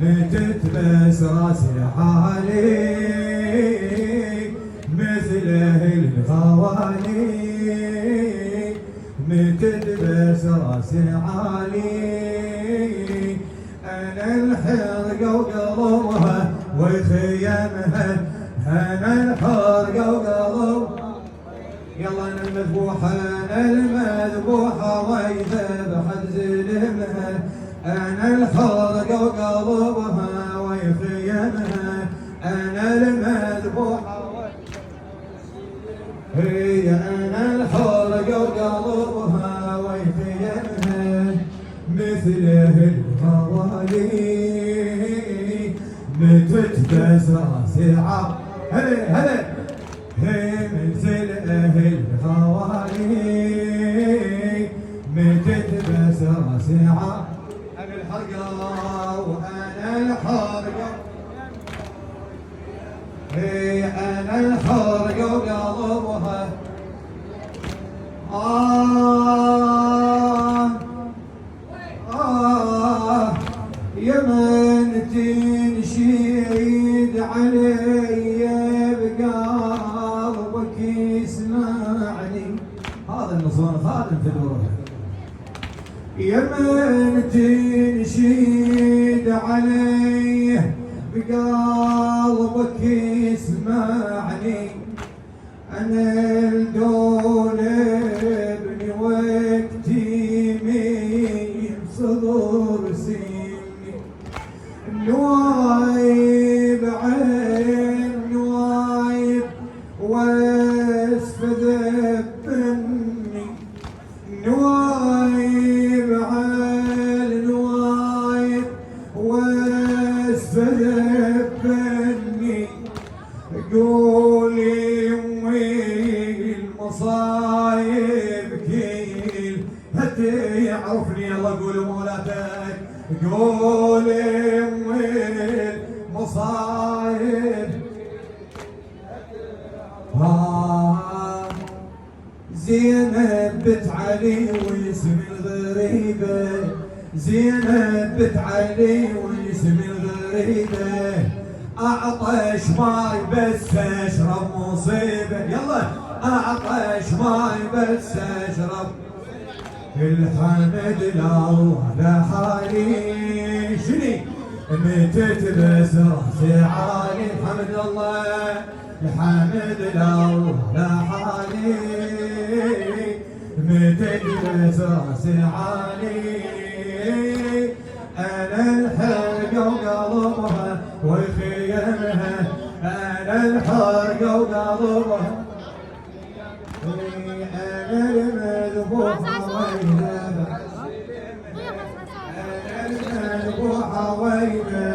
متت بس راسي حالي مثله الغوالي متت بس راسي عالي انا الحرقه وقلبها وخيمها انا الحرقه وقلبها يلا انا المذبوحه انا المذبوحه ويذبح زلمها انا الحرقه وقلبها ويخيمها انا المذبوحه هي انا الحرقه وقلبها ويخيمها مثله الغوالي متت بس راسي هلا هلا هي مثل اهل الغوالي متت بس راسي انا الحرقه وانا الحرقه هي انا الحرقه وقلبها يا من تنشيد علي بقلبك يسمعني هذا النصران خادم في دوره يا من تنشيد علي بقلبك يسمعني انا الدول ابني وقتي من صدور سني نوايب عين نوايب واسف ذبني نوايب عين نوايب واسف ذبني قولي امي المصايب كيل هدي يعرفني يلا قولوا مولاتك قولي امي المصايب زينب بنت علي واسم الغريبه زينب بنت علي واسم الغريبه اعطش ماي بس اشرب مصيبه يلا اعطش ماي بس اشرب الحمد لله لحالي شني متت بس راسي عالي الحمد لله الحمد لله لحالي متت بس راسي عالي انا الحرقه وقلبها وخيمها انا الحرقه وقلبها انا المذبوحه ويذبح انا المذبوحه ويذبح